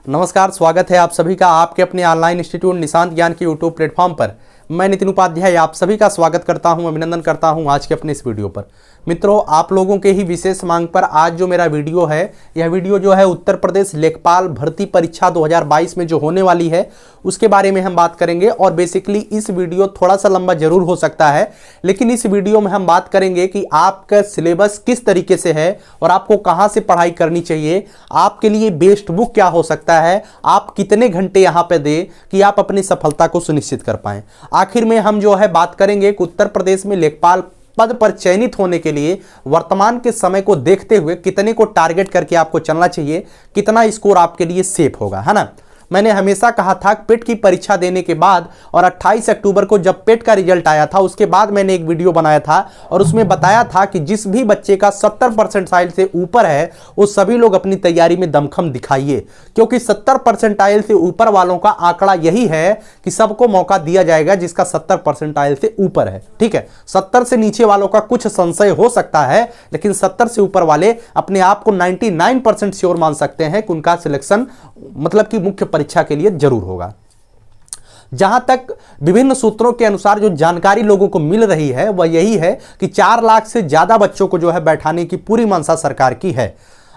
नमस्कार, स्वागत है आप सभी का आपके अपने ऑनलाइन इंस्टीट्यूट निशांत ज्ञान के यूट्यूब प्लेटफॉर्म पर। मैं नितिन उपाध्याय आप सभी का स्वागत करता हूं, अभिनंदन करता हूं आज के अपने इस वीडियो पर। मित्रों, आप लोगों के ही विशेष मांग पर आज जो मेरा वीडियो है, यह वीडियो जो है उत्तर प्रदेश लेखपाल भर्ती परीक्षा 2022 में जो होने वाली है उसके बारे में हम बात करेंगे। और बेसिकली इस वीडियो थोड़ा सा लंबा जरूर हो सकता है, लेकिन इस वीडियो में हम बात करेंगे कि आपका सिलेबस किस तरीके से है और आपको कहां से पढ़ाई करनी चाहिए, आपके लिए बेस्ट बुक क्या हो सकता है, आप कितने घंटे यहां पे दें कि आप अपनी सफलता को सुनिश्चित कर पाएं। आखिर में हम जो है बात करेंगे कि उत्तर प्रदेश में लेखपाल पद पर चयनित होने के लिए वर्तमान के समय को देखते हुए कितने को टारगेट करके आपको चलना चाहिए, कितना स्कोर आपके लिए सेफ होगा, है ना। मैंने हमेशा कहा था पेट की परीक्षा देने के बाद और 28 अक्टूबर को जब पेट का रिजल्ट आया था उसके बाद मैंने एक वीडियो बनाया था और उसमें बताया था कि जिस भी बच्चे का 70 परसेंटाइल से ऊपर है वो सभी लोग अपनी तैयारी में दमखम दिखाइए, क्योंकि 70 परसेंटाइल से ऊपर वालों का आंकड़ा यही है कि सबको मौका दिया जाएगा जिसका 70 परसेंटाइल से ऊपर है। ठीक है, 70 से नीचे वालों का कुछ संशय हो सकता है, लेकिन 70 से ऊपर वाले अपने आप को 99% श्योर मान सकते हैं कि उनका सिलेक्शन मतलब कि मुख्य परीक्षा के लिए जरूर होगा। जहां तक विभिन्न सूत्रों के अनुसार जो जानकारी लोगों को मिल रही है वह यही है कि 4 लाख से ज्यादा बच्चों को जो है बैठाने की पूरी मंशा सरकार की है।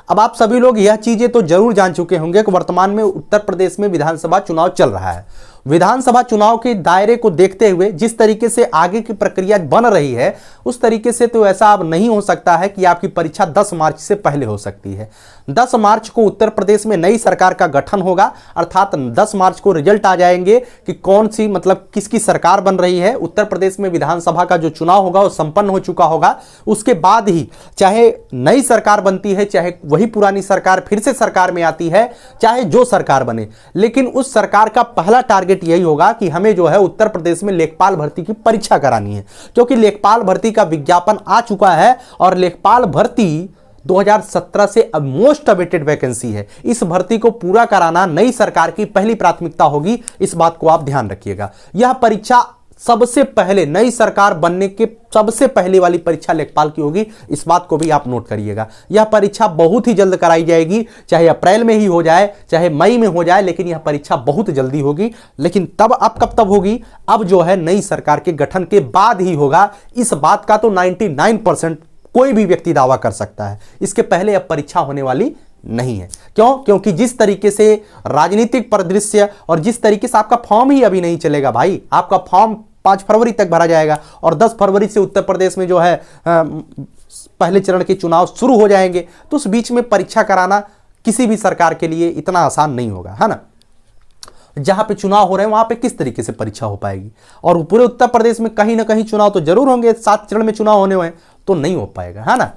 अब आप सभी लोग यह चीजें तो जरूर जान चुके होंगे कि वर्तमान में उत्तर प्रदेश में विधानसभा चुनाव चल रहा है। विधानसभा चुनाव के दायरे को देखते हुए जिस तरीके से आगे की प्रक्रिया बन रही है उस तरीके से तो ऐसा अब नहीं हो सकता है कि आपकी परीक्षा 10 मार्च से पहले हो सकती है। 10 मार्च को उत्तर प्रदेश में नई सरकार का गठन होगा, अर्थात 10 मार्च को रिजल्ट आ जाएंगे कि कौन सी मतलब किसकी सरकार बन रही है। उत्तर प्रदेश में विधानसभा का जो चुनाव होगा वो संपन्न हो चुका होगा। उसके बाद ही चाहे नई सरकार बनती है, चाहे वही पुरानी सरकार फिर से सरकार में आती है, चाहे जो सरकार बने, लेकिन उस सरकार का पहला टारगेट यही होगा कि हमें जो है उत्तर प्रदेश में लेखपाल भर्ती की परीक्षा करानी है, क्योंकि लेखपाल भर्ती का विज्ञापन आ चुका है और लेखपाल भर्ती 2017 से अब मोस्ट अवेटेड वैकेंसी है। इस भर्ती को पूरा कराना नई सरकार की पहली प्राथमिकता होगी, इस बात को आप ध्यान रखिएगा। यह परीक्षा सबसे पहले नई सरकार बनने के सबसे पहले वाली परीक्षा लेखपाल की होगी, इस बात को भी आप नोट करिएगा। यह परीक्षा बहुत ही जल्द कराई जाएगी, चाहे अप्रैल में ही हो जाए चाहे मई में हो जाए, लेकिन यह परीक्षा बहुत जल्दी होगी। लेकिन तब अब कब तब होगी? अब जो है नई सरकार के गठन के बाद ही होगा। इस बात का तो 99% कोई भी व्यक्ति दावा कर सकता है। इसके पहले अब परीक्षा होने वाली नहीं है। क्यों? क्योंकि जिस तरीके से राजनीतिक परिदृश्य और जिस तरीके से आपका फॉर्म ही अभी नहीं चलेगा भाई, आपका फॉर्म 5 फरवरी तक भरा जाएगा और 10 फरवरी से उत्तर प्रदेश में जो है पहले चरण के चुनाव शुरू हो जाएंगे, तो उस बीच में परीक्षा कराना किसी भी सरकार के लिए इतना आसान नहीं होगा, है ना। जहां पे चुनाव हो रहे हैं वहां पे किस तरीके से परीक्षा हो पाएगी? और पूरे उत्तर प्रदेश में कहीं ना कहीं चुनाव तो जरूर होंगे, 7 चरण में चुनाव होने हुए तो नहीं हो पाएगा, है ना।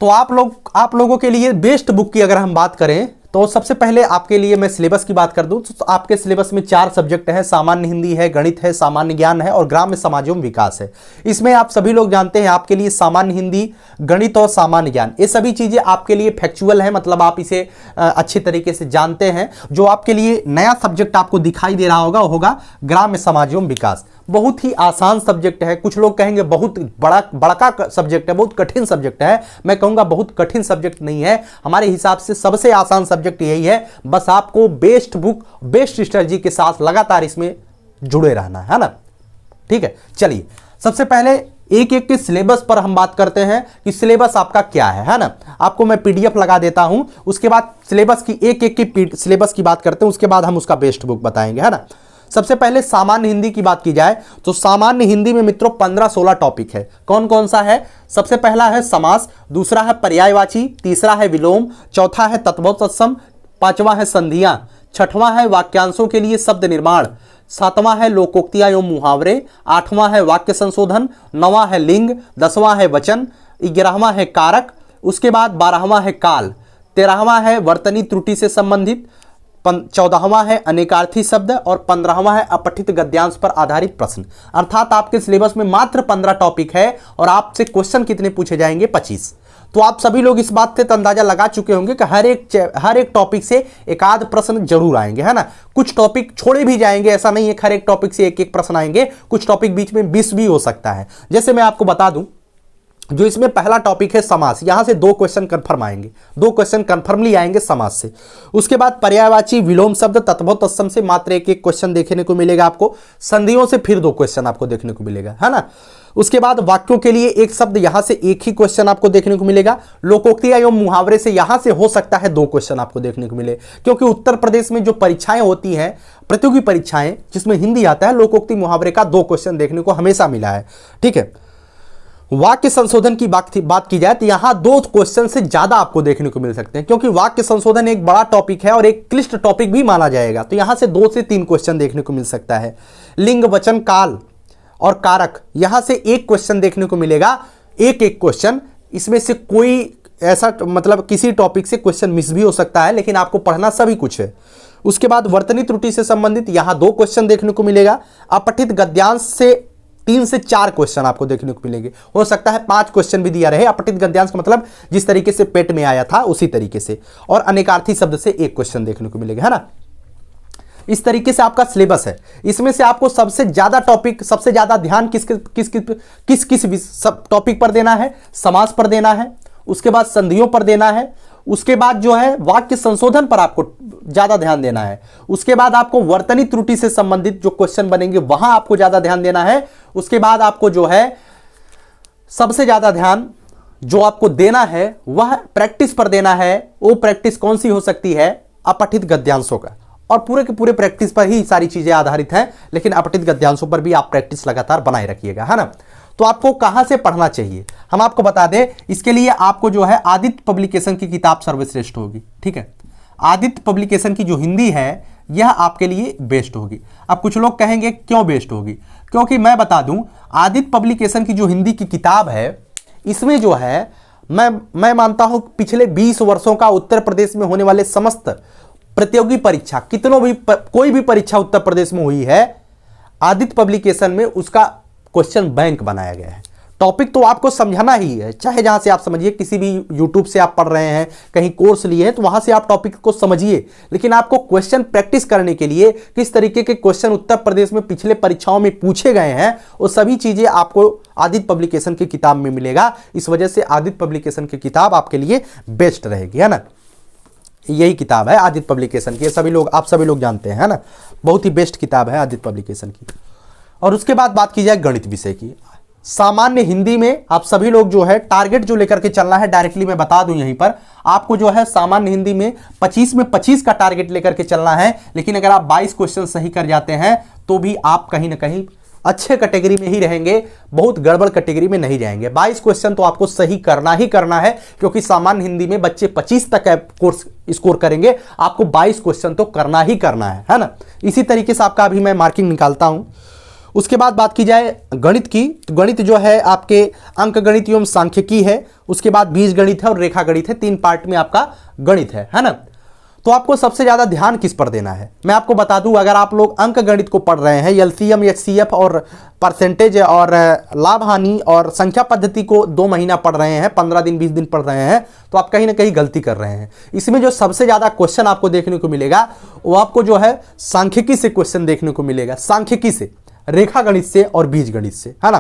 तो आप लोगों के लिए बेस्ट बुक की अगर हम बात करें तो सबसे पहले आपके लिए मैं सिलेबस की बात कर दूं तो आपके सिलेबस में 4 सब्जेक्ट हैं, सामान्य हिंदी है, गणित है, सामान्य ज्ञान है और ग्राम्य समाज एवं विकास है। इसमें आप सभी लोग जानते हैं आपके लिए सामान्य हिंदी, गणित और सामान्य ज्ञान, ये सभी चीजें आपके लिए फैक्चुअल है, मतलब आप इसे अच्छे तरीके से जानते हैं। जो आपके लिए नया सब्जेक्ट आपको दिखाई दे रहा होगा वो होगा ग्राम्य समाज एवं विकास। बहुत ही आसान सब्जेक्ट है, कुछ लोग कहेंगे बहुत बड़का सब्जेक्ट है, बहुत कठिन सब्जेक्ट है। मैं कहूंगा बहुत कठिन सब्जेक्ट नहीं है, हमारे हिसाब से सबसे आसान सब्जेक्ट यही है। बस आपको बेस्ट बुक बेस्ट स्ट्रेटजी के साथ लगातार इसमें जुड़े रहना है ना। ठीक है, चलिए सबसे पहले एक एक के सिलेबस पर हम बात करते हैं कि सिलेबस आपका क्या है ना। आपको मैं पीडीएफ लगा देता हूं, उसके बाद सिलेबस की एक एक की सिलेबस की बात करते हैं, उसके बाद हम उसका बेस्ट बुक बताएंगे, है ना। सबसे पहले सामान्य हिंदी की बात की जाए तो सामान्य हिंदी में मित्रों 15-16 टॉपिक है। कौन कौन सा है? सबसे पहला है समास, दूसरा है पर्यायवाची, तीसरा है विलोम, चौथा है तत्व तत्सम, 5वां है संधियां, 6वां है वाक्यांशों के लिए शब्द निर्माण, 7वां है लोकोक्तियां एवं मुहावरे, 8वां है वाक्य संशोधन, 9वां है लिंग, 10वां है वचन, 11वां है कारक, उसके बाद 12वां है काल, 13वां है वर्तनी त्रुटि से संबंधित, 14वां है अनेकार्थी शब्द और 15वां है अपठित गद्यांश पर आधारित प्रश्न। अर्थात आपके सिलेबस में मात्र 15 टॉपिक है और आपसे क्वेश्चन कितने पूछे जाएंगे? 25। तो आप सभी लोग इस बात से अंदाजा लगा चुके होंगे कि हर एक टॉपिक से एक आध प्रश्न जरूर आएंगे, है ना। कुछ टॉपिक छोड़े भी जाएंगे, ऐसा नहीं है हर एक टॉपिक से एक एक प्रश्न आएंगे, कुछ टॉपिक बीच में 20 भी हो सकता है। जैसे मैं आपको बता दूं जो इसमें पहला टॉपिक है समास, यहां से 2 क्वेश्चन कंफर्म आएंगे, 2 क्वेश्चन कंफर्मली आएंगे समास से। उसके बाद पर्यायवाची विलोम शब्द तत्भव तत्सम से मात्र एक क्वेश्चन देखने को मिलेगा आपको। संधियों से फिर 2 क्वेश्चन आपको देखने को मिलेगा, है ना। उसके बाद वाक्यों के लिए एक शब्द, यहां से एक ही क्वेश्चन आपको देखने को मिलेगा। लोकोक्तियां एवं मुहावरे से यहां से हो सकता है 2 क्वेश्चन आपको देखने को मिले, क्योंकि उत्तर प्रदेश में जो परीक्षाएं होती हैं, प्रतियोगी परीक्षाएं जिसमें हिंदी आता है, लोकोक्ति मुहावरे का 2 क्वेश्चन देखने को हमेशा मिला है, ठीक है। वाक्य संशोधन की बात की जाए तो यहां 2 क्वेश्चन से ज्यादा आपको देखने को मिल सकते हैं, क्योंकि वाक्य संशोधन एक बड़ा टॉपिक है और एक क्लिष्ट टॉपिक भी माना जाएगा, तो यहां से 2 से 3 क्वेश्चन देखने को मिल सकता है। लिंग, वचन, काल और कारक, यहां से 1 क्वेश्चन देखने को मिलेगा, एक क्वेश्चन। इसमें से कोई ऐसा मतलब किसी टॉपिक से क्वेश्चन मिस भी हो सकता है, लेकिन आपको पढ़ना सभी कुछ है। उसके बाद वर्तनी त्रुटि से संबंधित यहां 2 क्वेश्चन देखने को मिलेगा। अपठित गद्यांश से 3 से 4 क्वेश्चन आपको देखने को मिलेंगे, हो सकता है 5 क्वेश्चन भी दिया रहे। अपठित गद्यांश का मतलब जिस तरीके से पेट में आया था उसी तरीके से, और अनेकार्थी शब्द से 1 क्वेश्चन देखने को मिलेगा, है ना। इस तरीके से आपका सिलेबस है। इसमें से आपको सबसे ज्यादा टॉपिक, सबसे ज्यादा ध्यान किस टॉपिक पर देना है? समास पर देना है, उसके बाद संधियों पर देना है, उसके बाद जो है वाक्य संशोधन पर आपको ज्यादा ध्यान देना है, उसके बाद आपको वर्तनी त्रुटि से संबंधित जो क्वेश्चन बनेंगे वहां आपको ज्यादा ध्यान देना है। उसके बाद आपको जो है सबसे ज्यादा ध्यान जो आपको देना है वह प्रैक्टिस पर देना है। वो प्रैक्टिस कौन सी हो सकती है? अपठित गद्यांशों का, और पूरे के पूरे प्रैक्टिस पर ही सारी चीजें आधारित हैं, लेकिन अपठित गद्यांशों पर भी आप प्रैक्टिस लगातार बनाए रखिएगा, है ना। तो आपको कहां से पढ़ना चाहिए हम आपको बता दें। इसके लिए आपको जो है आदित्य पब्लिकेशन की किताब सर्वश्रेष्ठ होगी, ठीक है। आदित्य पब्लिकेशन की जो हिंदी है यह आपके लिए बेस्ट होगी। अब कुछ लोग कहेंगे क्यों बेस्ट होगी? क्योंकि मैं बता दूं, आदित्य पब्लिकेशन की जो हिंदी की किताब है इसमें जो है मैं मानता हूं पिछले 20 वर्षों का उत्तर प्रदेश में होने वाले समस्त प्रतियोगी परीक्षा, कोई भी परीक्षा उत्तर प्रदेश में हुई है, आदित्य पब्लिकेशन में उसका क्वेश्चन बैंक बनाया गया है। टॉपिक तो आपको समझाना ही है, चाहे जहां से आप समझिए, किसी भी यूट्यूब से आप पढ़ रहे हैं, कहीं कोर्स लिए हैं तो वहां से आप टॉपिक को समझिए, लेकिन आपको क्वेश्चन प्रैक्टिस करने के लिए किस तरीके के क्वेश्चन उत्तर प्रदेश में पिछले परीक्षाओं में पूछे गए हैं वो सभी चीजें आपको आदित्य पब्लिकेशन की किताब में मिलेगा। इस वजह से आदित्य पब्लिकेशन की किताब आपके लिए बेस्ट रहेगी, है ना। यही किताब है आदित्य पब्लिकेशन की, आप सभी लोग जानते हैं, है ना। बहुत ही बेस्ट किताब है आदित्य पब्लिकेशन की। और उसके बाद बात की जाए गणित विषय की। सामान्य हिंदी में आप सभी लोग जो है टारगेट जो लेकर के चलना है, डायरेक्टली मैं बता दूं यहीं पर, आपको जो है सामान्य हिंदी में 25 में 25 का टारगेट लेकर के चलना है। लेकिन अगर आप 22 क्वेश्चन सही कर जाते हैं तो भी आप कहीं ना कहीं अच्छे कैटेगरी में ही रहेंगे, बहुत गड़बड़ कैटेगरी में नहीं जाएंगे। 22 क्वेश्चन तो आपको सही करना ही करना है, क्योंकि सामान्य हिंदी में बच्चे 25 तक कोर्स स्कोर करेंगे, आपको 22 क्वेश्चन तो करना ही करना है ना। इसी तरीके से आपका अभी मैं मार्किंग निकालता हूं। उसके बाद बात की जाए गणित की, तो गणित जो है आपके अंक गणित एवं सांख्यिकी है, उसके बाद बीज गणित है और रेखा गणित है। 3 पार्ट में आपका गणित है ना। तो आपको सबसे ज्यादा ध्यान किस पर देना है मैं आपको बता दूं। अगर आप लोग अंक गणित को पढ़ रहे हैं, एलसीएम, एचसीएफ और परसेंटेज और लाभ हानि और संख्या पद्धति को 2 महीना पढ़ रहे हैं, 15 दिन 20 दिन पढ़ रहे हैं, तो आप कहीं ना कहीं गलती कर रहे हैं। इसमें जो सबसे ज्यादा क्वेश्चन आपको देखने को मिलेगा वो आपको जो है सांख्यिकी से क्वेश्चन देखने को मिलेगा, सांख्यिकी से, रेखा गणित से और बीज गणित से, है ना।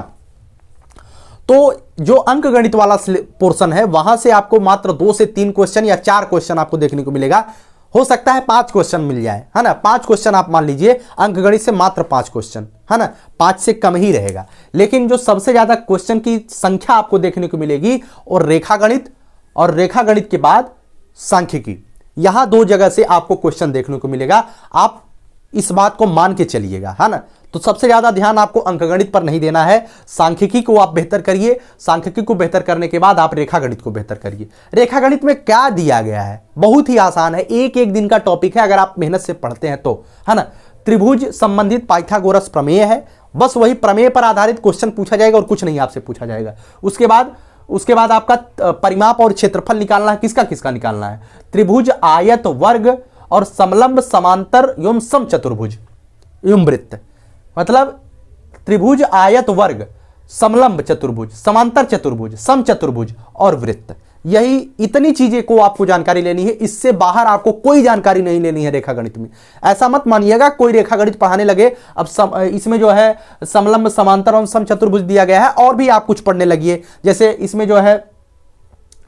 तो जो अंक गणित वाला पोर्शन है वहां से आपको मात्र 2 से 3 क्वेश्चन या 4 क्वेश्चन आपको देखने को मिलेगा। हो सकता है 5 क्वेश्चन मिल जाए, है ना। 5 क्वेश्चन आप मान लीजिए, अंक गणित से मात्र 5 क्वेश्चन, है ना, 5 से कम ही रहेगा। लेकिन जो सबसे ज्यादा क्वेश्चन की संख्या आपको देखने को मिलेगी और रेखा गणित के बाद सांख्यिकी, यहां 2 जगह से आपको क्वेश्चन देखने को मिलेगा। आप इस बात को मान के चलिएगा, है ना। तो सबसे ज्यादा ध्यान आपको अंकगणित पर नहीं देना है, सांख्यिकी को आप बेहतर करिए। सांख्यिकी को बेहतर करने के बाद आप रेखा गणित को बेहतर करिए। रेखा गणित में क्या दिया गया है, बहुत ही आसान है, एक दिन का टॉपिक है, अगर आप मेहनत से पढ़ते हैं तो, है ना। त्रिभुज संबंधित पाइथागोरस प्रमेय है, बस वही प्रमेय पर आधारित क्वेश्चन पूछा जाएगा और कुछ नहीं आपसे पूछा जाएगा। उसके बाद आपका परिमाप और क्षेत्रफल निकालना है। किसका किसका निकालना है? त्रिभुज, आयत, वर्ग और समलंब, समांतर एवं समचतुर्भुज एवं वृत्त। मतलब त्रिभुज, आयत, वर्ग, समलंब चतुर्भुज, समांतर चतुर्भुज, समचतुर्भुज और वृत्त, यही इतनी चीजें को आपको जानकारी लेनी है, इससे बाहर आपको कोई जानकारी नहीं लेनी है रेखागणित में। ऐसा मत मानिएगा कोई रेखागणित पढ़ाने लगे अब इसमें जो है समलंब समांतर और समचतुर्भुज दिया गया है और भी आप कुछ पढ़ने लगिए, जैसे इसमें जो है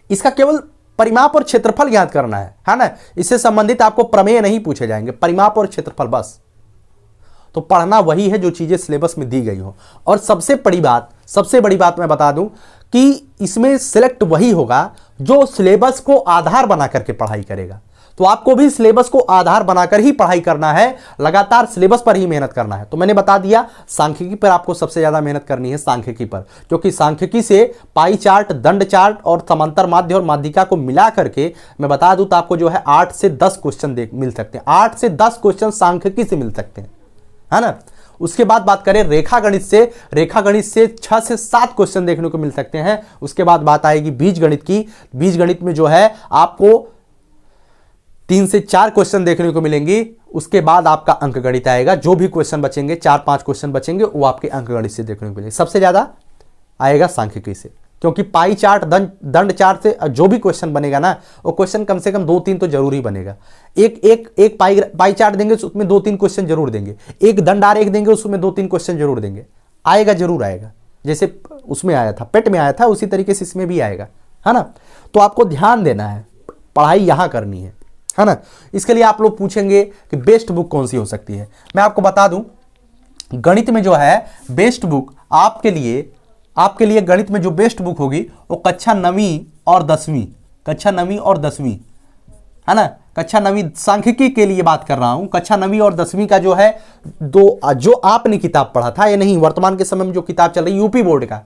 इसका केवल परिमाप और क्षेत्रफल ज्ञात करना है ना, इससे संबंधित आपको प्रमेय नहीं पूछे जाएंगे, परिमाप और क्षेत्रफल बस। तो पढ़ना वही है जो चीजें सिलेबस में दी गई हो। और सबसे बड़ी बात मैं बता दूं कि इसमें सिलेक्ट वही होगा जो सिलेबस को आधार बना करके पढ़ाई करेगा। तो आपको भी सिलेबस को आधार बनाकर ही पढ़ाई करना है, लगातार सिलेबस पर ही मेहनत करना है। तो मैंने बता दिया सांख्यिकी पर आपको सबसे ज्यादा मेहनत करनी है, सांख्यिकी पर, क्योंकि सांख्यिकी से पाई चार्ट, दंड चार्ट और समांतर माध्य और माध्यिका को मिला करके मैं बता दूं तो आपको जो है 8 से 10 क्वेश्चन मिल सकते हैं। 8 से 10 क्वेश्चन सांख्यिकी से मिल सकते हैं, है ना। उसके बाद बात करें रेखागणित से 6 से 7 क्वेश्चन देखने को मिल सकते हैं। उसके बाद बात आएगी बीजगणित की। बीजगणित में जो है आपको 3 से 4 क्वेश्चन देखने को मिलेंगी। उसके बाद आपका अंकगणित आएगा, जो भी क्वेश्चन बचेंगे 4-5 क्वेश्चन बचेंगे वो आपके अंकगणित से देखने को मिलेंगे। सबसे ज्यादा आएगा सांख्यिकी से, क्योंकि पाई चार्ट, दंड चार्ट से जो भी क्वेश्चन बनेगा ना, वो क्वेश्चन कम से कम 2-3 तो जरूर ही बनेगा। एक पाई चार्ट देंगे उसमें 2-3 क्वेश्चन जरूर देंगे, एक दंड आरेख देंगे उसमें 2-3 क्वेश्चन जरूर देंगे। आएगा, जरूर आएगा, जैसे उसमें आया था, पेट में आया था, उसी तरीके से इसमें भी आएगा, है ना। तो आपको ध्यान देना है, पढ़ाई यहां करनी है ना। इसके लिए आप लोग पूछेंगे कि बेस्ट बुक कौन सी हो सकती है। मैं आपको बता दूं गणित में जो है बेस्ट बुक आपके लिए गणित में जो बेस्ट बुक होगी वो कक्षा 9वीं और 10वीं, है ना। कक्षा 9वीं सांख्यिकी के लिए बात कर रहा हूं। कक्षा 9वीं और 10वीं का जो है जो आपने किताब पढ़ा था, ये नहीं वर्तमान के समय में जो किताब चल रही यूपी बोर्ड का,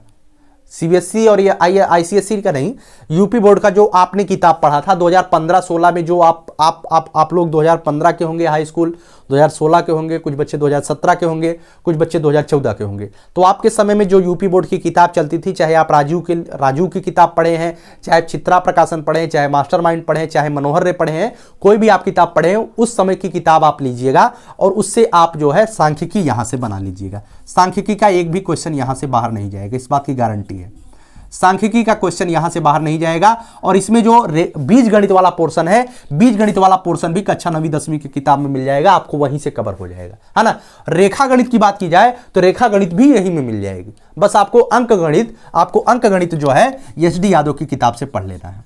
सीबीएसई और ये आईसीएसई का नहीं, यूपी बोर्ड का जो आपने किताब पढ़ा था 2015-16 में, जो आप लोग 2015 के होंगे, हाई स्कूल 2016 के होंगे, कुछ बच्चे 2017 के होंगे, कुछ बच्चे 2014 के होंगे। तो आपके समय में जो यूपी बोर्ड की किताब चलती थी, चाहे आप राजू की किताब पढ़े हैं, चाहे चित्रा प्रकाशन पढ़े हैं, चाहे मास्टरमाइंड पढ़े हैं, चाहे मनोहर रे पढ़े हैं, कोई भी आप किताब पढ़े हैं, उस समय की किताब आप लीजिएगा और उससे आप जो है सांख्यिकी यहां से बना लीजिएगा। सांख्यिकी का एक भी क्वेश्चन यहां से बाहर नहीं जाएगा, इस बात की गारंटी है। सांख्यिकी का क्वेश्चन यहां से बाहर नहीं जाएगा। और इसमें जो बीजगणित वाला पोर्शन है, बीजगणित वाला पोर्शन भी कक्षा 9वीं 10वीं की किताब में मिल जाएगा, आपको वहीं से कवर हो जाएगा, है ना। रेखागणित की बात की जाए तो रेखागणित भी यहीं में मिल जाएगी। बस आपको अंकगणित जो है एसडी यादव की किताब से पढ़ लेना है।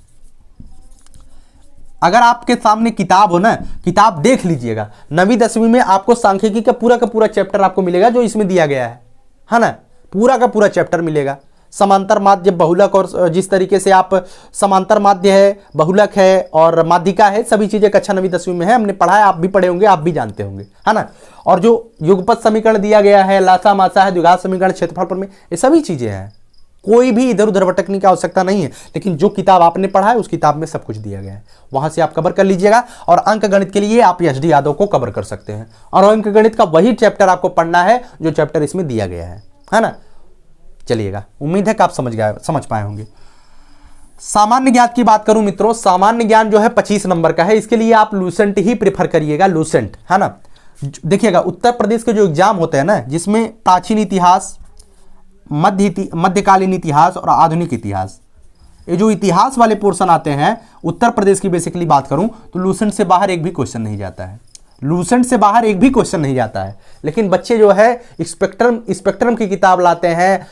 अगर आपके सामने किताब हो ना, किताब देख लीजिएगा। 9वीं 10वीं में आपको सांख्यिकी का पूरा चैप्टर आपको मिलेगा जो इसमें दिया गया है ना। पूरा का पूरा चैप्टर मिलेगा। समांतर माध्य, बहुलक, और जिस तरीके से आप समांतर माध्य है, बहुलक है और माध्यिका है, सभी चीजें कक्षा 9वीं 10वीं में है, हमने पढ़ा है, आप भी पढ़े होंगे, आप भी जानते होंगे, है ना। और जो युगपत समीकरण दिया गया है, लासा मासा है, द्विघात समीकरण, क्षेत्रफल प्रमेय, ये सभी चीजें हैं। कोई भी इधर उधर भटकने की आवश्यकता नहीं है, लेकिन जो किताब आपने पढ़ा है उस किताब में सब कुछ दिया गया है, वहां से आप कवर कर लीजिएगा। और अंक गणित के लिए आप एसडी यादव को कवर कर सकते हैं, और अंक गणित का वही चैप्टर आपको पढ़ना है जो चैप्टर इसमें दिया गया है ना। चलिएगा, उम्मीद है कि आप समझ पाए होंगे। सामान्य ज्ञान की बात करूं मित्रों, सामान्य ज्ञान जो है 25 नंबर का है, इसके लिए आप लूसेंट ही प्रेफर करिएगा, लूसेंट, है ना। देखिएगा उत्तर प्रदेश के जो एग्जाम होते हैं ना, जिसमें प्राचीन इतिहास, मध्यकालीन इतिहास और आधुनिक इतिहास, ये जो इतिहास वाले पोर्शन आते हैं उत्तर प्रदेश की बेसिकली बात करूं तो लूसेंट से बाहर एक भी क्वेश्चन नहीं जाता है, लूसेंट से बाहर एक भी क्वेश्चन नहीं जाता है। लेकिन बच्चे जो है स्पेक्ट्रम की किताब लाते हैं,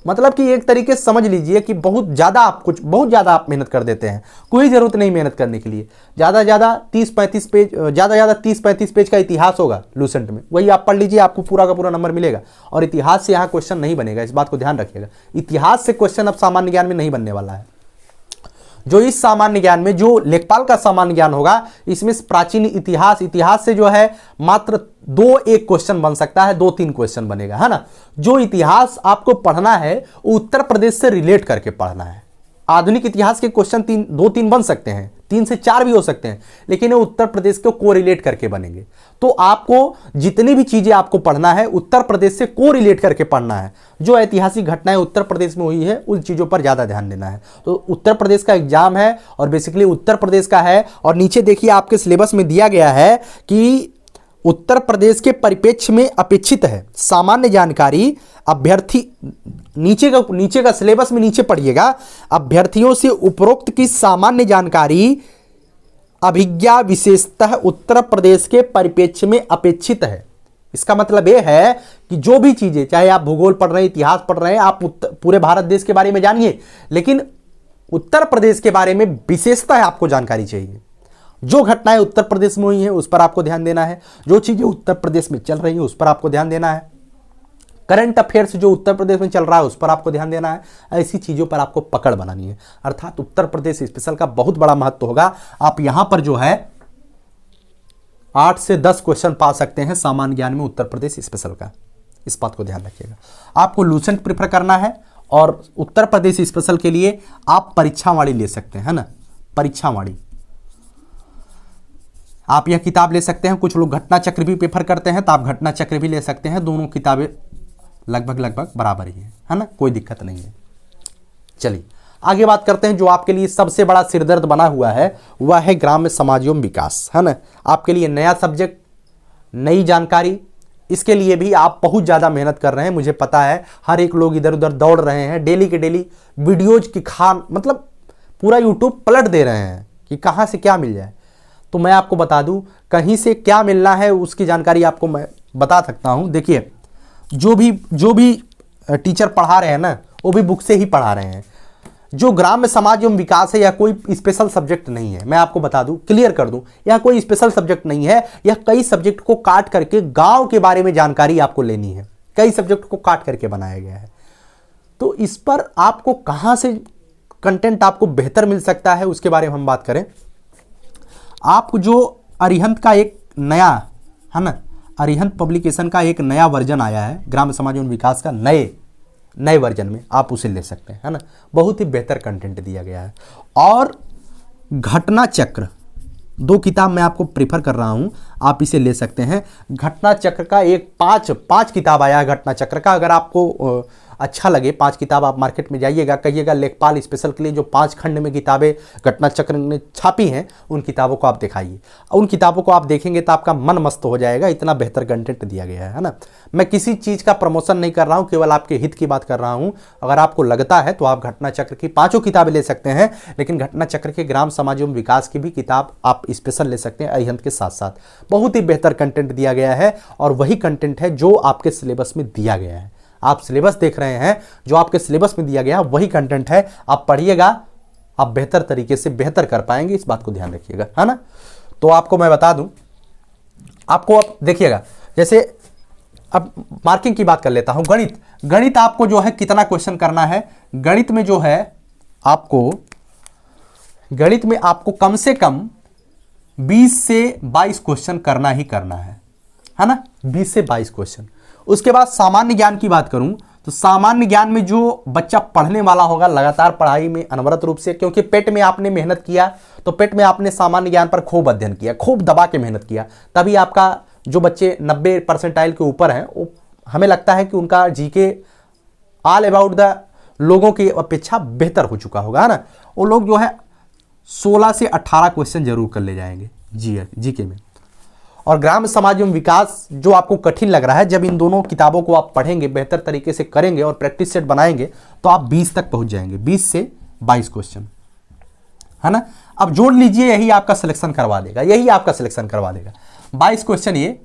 मतलब कि एक तरीके से समझ लीजिए कि बहुत ज़्यादा आप मेहनत कर देते हैं। कोई ज़रूरत नहीं मेहनत करने के लिए। ज़्यादा 30-35 पेज का इतिहास होगा लूसेंट में, वही आप पढ़ लीजिए, आपको पूरा का पूरा नंबर मिलेगा। और इतिहास से यहाँ क्वेश्चन नहीं बनेगा, इस बात को ध्यान रखिएगा। इतिहास से क्वेश्चन अब सामान्य ज्ञान में नहीं बनने वाला है। जो इस सामान्य ज्ञान में, जो लेखपाल का सामान्य ज्ञान होगा, इसमें प्राचीन इतिहास से जो है मात्र 2-1 क्वेश्चन बन सकता है, 2-3 क्वेश्चन बनेगा, है ना। जो इतिहास आपको पढ़ना है वो उत्तर प्रदेश से रिलेट करके पढ़ना है। आधुनिक इतिहास के क्वेश्चन 2-3 बन सकते हैं, 3 से 4 भी हो सकते हैं, लेकिन वो उत्तर प्रदेश को कोरिलेट करके बनेंगे। तो आपको जितनी भी चीजें आपको पढ़ना है उत्तर प्रदेश से कोरिलेट करके पढ़ना है। जो ऐतिहासिक घटनाएं उत्तर प्रदेश में हुई है उन चीजों पर ज्यादा ध्यान देना है। तो उत्तर प्रदेश का एग्जाम है और बेसिकली उत्तर प्रदेश का है। और नीचे देखिए आपके सिलेबस में दिया गया है कि उत्तर प्रदेश के परिप्रेक्ष्य में अपेक्षित है। सामान्य जानकारी अभ्यर्थी, नीचे का सिलेबस में नीचे पढ़िएगा, अभ्यर्थियों से उपरोक्त की सामान्य जानकारी अभिज्ञा विशेषतः उत्तर प्रदेश के परिप्रेक्ष्य में अपेक्षित है। इसका मतलब यह है कि जो भी चीजें, चाहे आप भूगोल पढ़ रहे हैं, इतिहास पढ़ रहे हैं, आप पूरे भारत देश के बारे में जानिए, लेकिन उत्तर प्रदेश के बारे में विशेषतः आपको जानकारी चाहिए। जो घटनाएं उत्तर प्रदेश में हुई हैं उस पर आपको ध्यान देना है, जो चीजें उत्तर प्रदेश में चल रही हैं उस पर आपको ध्यान देना है, करंट अफेयर्स जो उत्तर प्रदेश में चल रहा है उस पर आपको ध्यान देना है। ऐसी चीजों पर आपको पकड़ बनानी है, अर्थात उत्तर प्रदेश स्पेशल का बहुत बड़ा महत्व होगा। आप यहां पर जो है 8 से 10 क्वेश्चन पा सकते हैं सामान्य ज्ञान में उत्तर प्रदेश स्पेशल का, इस बात को ध्यान रखिएगा। आपको लूसेंट प्रेफर करना है और उत्तर प्रदेश स्पेशल के लिए आप परीक्षावाणी ले सकते हैं, है ना, परीक्षावाणी आप यह किताब ले सकते हैं। कुछ लोग घटना चक्र भी प्रेफर करते हैं तो आप घटना चक्र भी ले सकते हैं। दोनों किताबें लगभग बराबर ही है ना, कोई दिक्कत नहीं है। चलिए आगे बात करते हैं। जो आपके लिए सबसे बड़ा सिरदर्द बना हुआ है वह है ग्राम्य समाज एवं विकास, है ना। आपके लिए नया सब्जेक्ट, नई जानकारी, इसके लिए भी आप बहुत ज़्यादा मेहनत कर रहे हैं, मुझे पता है। हर एक लोग इधर उधर दौड़ रहे हैं, डेली के डेली वीडियोज की खान, मतलब पूरा यूट्यूब पलट दे रहे हैं कि कहाँ से क्या मिल जाए। तो मैं आपको बता दूं, कहीं से क्या मिलना है उसकी जानकारी आपको मैं बता सकता हूं। देखिए, जो भी टीचर पढ़ा रहे हैं ना, वो भी बुक से ही पढ़ा रहे हैं। जो ग्राम्य समाज एवं विकास है, यह कोई स्पेशल सब्जेक्ट नहीं है। मैं आपको बता दूं, क्लियर कर दूं, यह कोई स्पेशल सब्जेक्ट नहीं है। यह कई सब्जेक्ट को काट करके गांव के बारे में जानकारी आपको लेनी है। कई सब्जेक्ट को काट करके बनाया गया है। तो इस पर आपको कहां से कंटेंट आपको बेहतर मिल सकता है उसके बारे में हम बात करें। आप जो अरिहंत का एक नया, है ना, अरिहंत पब्लिकेशन का एक नया वर्जन आया है ग्राम्य समाज एवं विकास का, नए वर्जन में आप उसे ले सकते हैं, है ना। बहुत ही बेहतर कंटेंट दिया गया है। और घटना चक्र, 2 किताब मैं आपको प्रेफर कर रहा हूं, आप इसे ले सकते हैं। घटना चक्र का एक 5 किताब आया है घटना चक्र का। अगर आपको अच्छा लगे 5 किताब, आप मार्केट में जाइएगा, कहिएगा लेखपाल स्पेशल के लिए जो 5 खंड में किताबें घटना चक्र ने छापी हैं उन किताबों को आप दिखाइए। उन किताबों को आप देखेंगे तो आपका मन मस्त हो जाएगा, इतना बेहतर कंटेंट दिया गया है ना। मैं किसी चीज़ का प्रमोशन नहीं कर रहा हूँ, केवल आपके हित की बात कर रहा हूँ। अगर आपको लगता है तो आप घटना चक्र की 5 किताबें ले सकते हैं, लेकिन घटना चक्र के ग्राम समाज एवं विकास की भी किताब आप स्पेशल ले सकते हैं अरिहंत के साथ साथ। बहुत ही बेहतर कंटेंट दिया गया है और वही कंटेंट है जो आपके सिलेबस में दिया गया है। आप सिलेबस देख रहे हैं, जो आपके सिलेबस में दिया गया वही कंटेंट है। आप पढ़िएगा, आप बेहतर तरीके से बेहतर कर पाएंगे, इस बात को ध्यान रखिएगा, है ना। तो आपको मैं बता दूं, आपको अब देखिएगा, जैसे अब मार्किंग की बात कर लेता हूं। गणित आपको जो है कितना क्वेश्चन करना है। गणित में जो है आपको कम से कम 20 से 22 क्वेश्चन करना ही करना है ना, 20 से 22 क्वेश्चन। उसके बाद सामान्य ज्ञान की बात करूं तो सामान्य ज्ञान में जो बच्चा पढ़ने वाला होगा लगातार पढ़ाई में अनवरत रूप से, क्योंकि पेट में आपने मेहनत किया तो पेट में आपने सामान्य ज्ञान पर खूब अध्ययन किया, खूब दबा के मेहनत किया, तभी आपका जो बच्चे 90 परसेंटाइल के ऊपर हैं, वो हमें लगता है कि उनका जीके ऑल अबाउट द लोगों की अपेक्षा बेहतर हो चुका होगा, है ना। वो लोग जो है 16 से 18 क्वेश्चन जरूर कर ले जाएंगे जीके में। और ग्राम समाज एवं विकास जो आपको कठिन लग रहा है, जब इन दोनों किताबों को आप पढ़ेंगे, बेहतर तरीके से करेंगे और प्रैक्टिस सेट बनाएंगे तो आप 20 तक पहुंच जाएंगे, 20 से 22 क्वेश्चन, है ना। अब जोड़ लीजिए, यही आपका सिलेक्शन करवा देगा, 22 क्वेश्चन, ये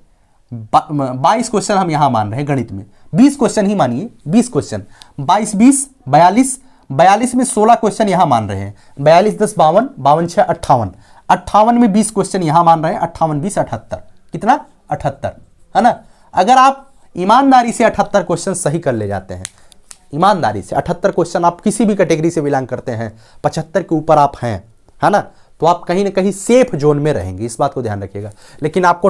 22 क्वेश्चन हम यहां मान रहे हैं गणित में, 20 क्वेश्चन ही मानिए, 20 क्वेश्चन, 22 42 में 16 क्वेश्चन यहां मान रहे हैं, 42 10 52, 52 6 58, 58 में 20 क्वेश्चन यहां मान रहे हैं, 58 20 78, कितना 78, है ना। अगर आप ईमानदारी से 78 क्वेश्चन सही कर ले जाते हैं, ईमानदारी से 78 क्वेश्चन, आप किसी भी कैटेगरी से बिलोंग करते हैं, 75 के ऊपर आप हैं, है ना, तो आप कहीं ना कहीं सेफ जोन में रहेंगे, इस बात को ध्यान रखिएगा। लेकिन आपको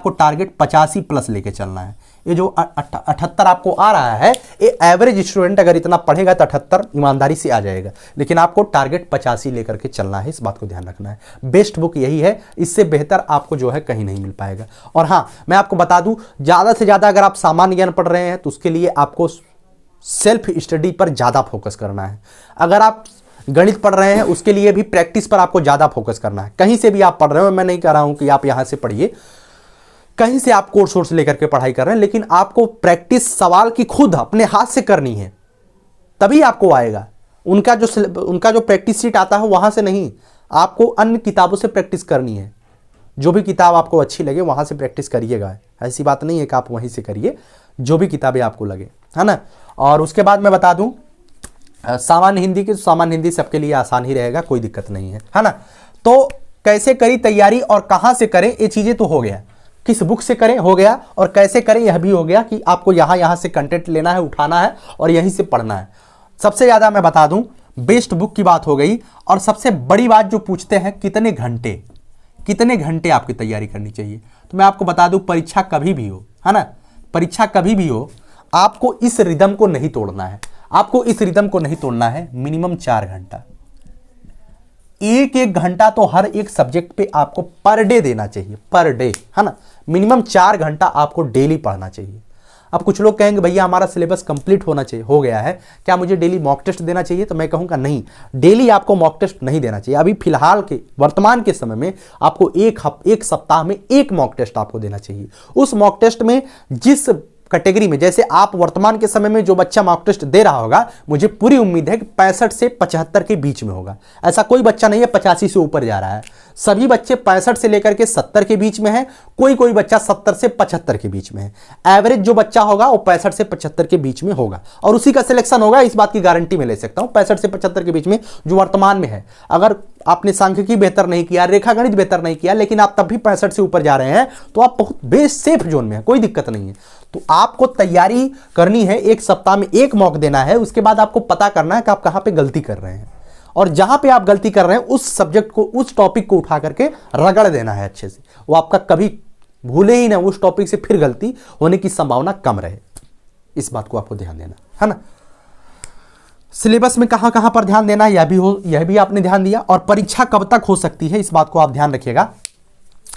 टारगेट 85 प्लस लेके चलना है। ये जो 78 आपको आ रहा है, ये एवरेज स्टूडेंट अगर इतना पढ़ेगा तो 78 ईमानदारी से आ जाएगा, लेकिन आपको टारगेट 85 लेकर के चलना है, इस बात को ध्यान रखना है। बेस्ट बुक यही है, इससे बेहतर आपको जो है कहीं नहीं मिल पाएगा। और हाँ, मैं आपको बता दूं, ज़्यादा से ज़्यादा अगर आप सामान्य ज्ञान पढ़ रहे हैं तो उसके लिए आपको सेल्फ स्टडी पर ज़्यादा फोकस करना है। अगर आप गणित पढ़ रहे हैं उसके लिए भी प्रैक्टिस पर आपको ज़्यादा फोकस करना है। कहीं से भी आप पढ़ रहे हो, मैं नहीं कह रहा हूँ कि आप यहाँ से पढ़िए, कहीं से आप कोर्स सोर्स लेकर के पढ़ाई कर रहे हैं, लेकिन आपको प्रैक्टिस सवाल की खुद अपने हाथ से करनी है, तभी आपको आएगा। उनका जो प्रैक्टिस शीट आता है वहां से नहीं, आपको अन्य किताबों से प्रैक्टिस करनी है। जो भी किताब आपको अच्छी लगे वहां से प्रैक्टिस करिएगा। ऐसी बात नहीं है कि आप वहीं से करिए, जो भी किताबें आपको लगे, है ना। और उसके बाद मैं बता दूं सामान्य हिंदी की, सामान्य हिंदी सबके लिए आसान ही रहेगा, कोई दिक्कत नहीं है ना। तो कैसे करी तैयारी और कहां से करें, ये चीजें तो हो गया, किस बुक से करें हो गया, और कैसे करें यह भी हो गया कि आपको यहां से कंटेंट लेना है, उठाना है और यहीं से पढ़ना है। सबसे ज्यादा मैं बता दूं बेस्ट बुक की बात हो गई। और सबसे बड़ी बात जो पूछते हैं कितने घंटे आपकी तैयारी करनी चाहिए, तो मैं आपको बता दूं परीक्षा कभी भी हो, है ना, परीक्षा कभी भी हो, आपको इस रिदम को नहीं तोड़ना है, आपको इस रिदम को नहीं तोड़ना है। मिनिमम 4 घंटा, एक घंटा तो हर एक सब्जेक्ट पे आपको पर डे देना चाहिए, पर डे, है ना। मिनिमम 4 घंटा आपको डेली पढ़ना चाहिए। अब कुछ लोग कहेंगे भैया हमारा सिलेबस कंप्लीट होना चाहिए, हो गया है, क्या मुझे डेली मॉक टेस्ट देना चाहिए, तो मैं कहूंगा नहीं, डेली आपको मॉक टेस्ट नहीं देना चाहिए। अभी फिलहाल के वर्तमान के समय में आपको एक सप्ताह में एक मॉक टेस्ट आपको देना चाहिए। उस मॉक टेस्ट में जिस कैटेगरी में, जैसे आप वर्तमान के समय में जो बच्चा मॉक टेस्ट दे रहा होगा, मुझे पूरी उम्मीद है कि 65 से 75 के बीच में होगा। ऐसा कोई बच्चा नहीं है 85 से ऊपर जा रहा है, सभी बच्चे 65 से लेकर के 70 के बीच में है, कोई बच्चा 70 से 75 के बीच में है। एवरेज जो बच्चा होगा वो 65 से 75 के बीच में होगा और उसी का सिलेक्शन होगा, इस बात की गारंटी मैं ले सकता हूं। 65 से 75 के बीच में जो वर्तमान में है, अगर आपने सांख्यिकी बेहतर नहीं किया, रेखागणित बेहतर नहीं किया, लेकिन आप तब भी 65 से ऊपर जा रहे हैं, तो आप बहुत बेस्ट सेफ जोन में है, कोई दिक्कत नहीं है। तो आपको तैयारी करनी है, एक सप्ताह में एक मॉक देना है, उसके बाद आपको पता करना है कि आप कहां पे गलती कर रहे हैं, और जहां पे आप गलती कर रहे हैं उस सब्जेक्ट को, उस टॉपिक को उठा करके रगड़ देना है अच्छे से, वो आपका कभी भूले ही ना, उस टॉपिक से फिर गलती होने की संभावना कम रहे। इस बात को आपको ध्यान देना है ना। सिलेबस में कहां कहां पर ध्यान देना है यह भी आपने ध्यान दिया। और परीक्षा कब तक हो सकती है, इस बात को आप ध्यान रखिएगा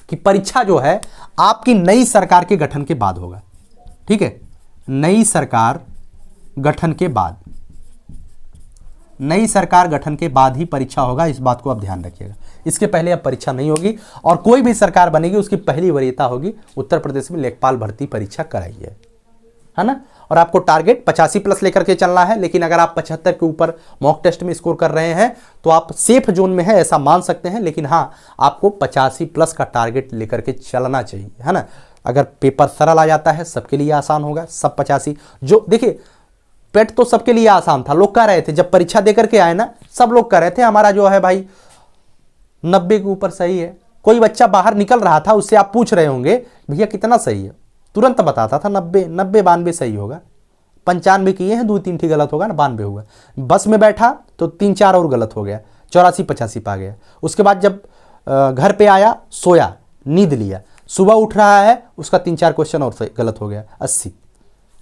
कि परीक्षा जो है आपकी नई सरकार के गठन के बाद होगा, ठीक है, नई सरकार गठन के बाद, नई सरकार गठन के बाद ही परीक्षा होगा, इस बात को आप ध्यान रखिएगा। इसके पहले अब परीक्षा नहीं होगी, और कोई भी सरकार बनेगी उसकी पहली वरीयता होगी उत्तर प्रदेश में लेखपाल भर्ती परीक्षा कराइए, है ना। और आपको टारगेट 85 प्लस लेकर के चलना है, लेकिन अगर आप 75 के ऊपर मॉक टेस्ट में स्कोर कर रहे हैं तो आप सेफ जोन में है, ऐसा मान सकते हैं। लेकिन हाँ, आपको 85 प्लस का टारगेट लेकर के चलना चाहिए, है ना। अगर पेपर सरल आ जाता है सबके लिए आसान होगा, सब 85 जो देखिए पेट तो सबके लिए आसान था, लोग कह रहे थे जब परीक्षा देकर के आए ना, सब लोग कह रहे थे हमारा जो है भाई 90 के ऊपर सही है। कोई बच्चा बाहर निकल रहा था, उससे आप पूछ रहे होंगे भैया कितना सही है, तुरंत बताता था 90 92 सही होगा। 95 किए हैं, 2-3 ठीक गलत होगा ना, 92 होगा। बस में बैठा तो 3-4 और गलत हो गया, 84-85 पा गया। उसके बाद जब घर पे आया, सोया, नींद लिया, सुबह उठ रहा है, उसका 3-4 क्वेश्चन और गलत हो गया, 80।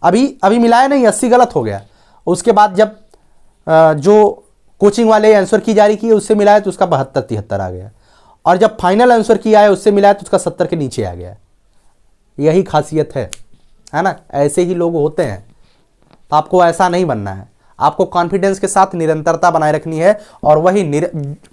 अभी मिलाया नहीं, 80 गलत हो गया। उसके बाद जब जो कोचिंग वाले आंसर की जारी किए उससे मिलाया तो उसका 72-73 आ गया, और जब फाइनल आंसर किया है उससे मिलाया तो उसका 70 के नीचे आ गया। यही खासियत है ना, ऐसे ही लोग होते हैं। तो आपको ऐसा नहीं बनना है, आपको कॉन्फिडेंस के साथ निरंतरता बनाए रखनी है। और वही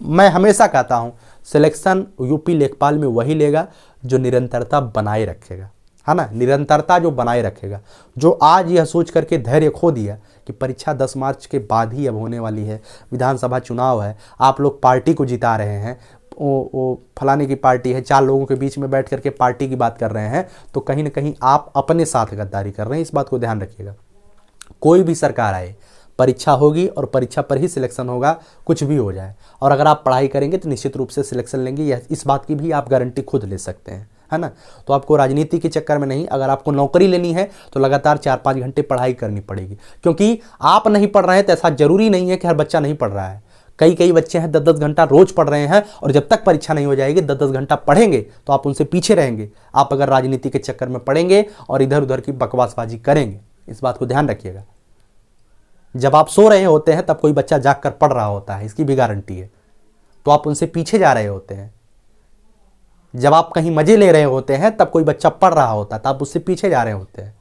मैं हमेशा कहता हूं सिलेक्शन यूपी लेखपाल में वही लेगा जो निरंतरता बनाए रखेगा, है ना। निरंतरता जो बनाए रखेगा, जो आज यह सोच करके धैर्य खो दिया कि परीक्षा 10 मार्च के बाद ही अब होने वाली है, विधानसभा चुनाव है, आप लोग पार्टी को जिता रहे हैं, वो फलाने की पार्टी है, 4 लोगों के बीच में बैठ करके पार्टी की बात कर रहे हैं, तो कहीं ना कहीं आप अपने साथ गद्दारी कर रहे हैं। इस बात को ध्यान रखिएगा। कोई भी सरकार आए, परीक्षा होगी और परीक्षा पर ही सिलेक्शन होगा, कुछ भी हो जाए। और अगर आप पढ़ाई करेंगे तो निश्चित रूप से सिलेक्शन लेंगे, इस बात की भी आप गारंटी खुद ले सकते हैं, है ना। तो आपको राजनीति के चक्कर में नहीं, अगर आपको नौकरी लेनी है तो लगातार 4-5 घंटे पढ़ाई करनी पड़ेगी। क्योंकि आप नहीं पढ़ रहे हैं तो ऐसा जरूरी नहीं है कि हर बच्चा नहीं पढ़ रहा है। कई बच्चे हैं 10-10 घंटा रोज पढ़ रहे हैं, और जब तक परीक्षा नहीं हो जाएगी 10-10 घंटा पढ़ेंगे तो आप उनसे पीछे रहेंगे। आप अगर राजनीति के चक्कर में पढ़ेंगे और इधर उधर की बकवासबाजी करेंगे, इस बात को ध्यान रखिएगा। जब आप सो रहे होते हैं तब कोई बच्चा जाग कर पढ़ रहा होता है, इसकी भी गारंटी है, तो आप उनसे पीछे जा रहे होते हैं। जब आप कहीं मजे ले रहे होते हैं तब कोई बच्चा पढ़ रहा होता है, तो आप उससे पीछे जा रहे होते हैं।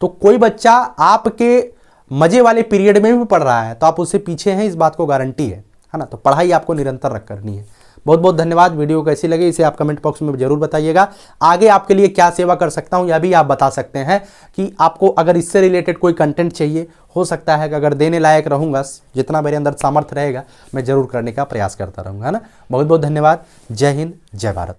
तो कोई बच्चा आपके मजे वाले पीरियड में भी पढ़ रहा है तो आप उससे पीछे हैं, इस बात को गारंटी है ना। तो पढ़ाई आपको निरंतर करनी है। बहुत बहुत धन्यवाद। वीडियो कैसी लगी इसे आप कमेंट बॉक्स में जरूर बताइएगा। आगे आपके लिए क्या सेवा कर सकता हूं यह भी आप बता सकते हैं कि आपको अगर इससे रिलेटेड कोई कंटेंट चाहिए, हो सकता है कि अगर देने लायक रहूँगा, जितना मेरे अंदर सामर्थ्य रहेगा मैं जरूर करने का प्रयास करता रहूँगा, है ना। बहुत बहुत धन्यवाद। जय हिंद, जय भारत।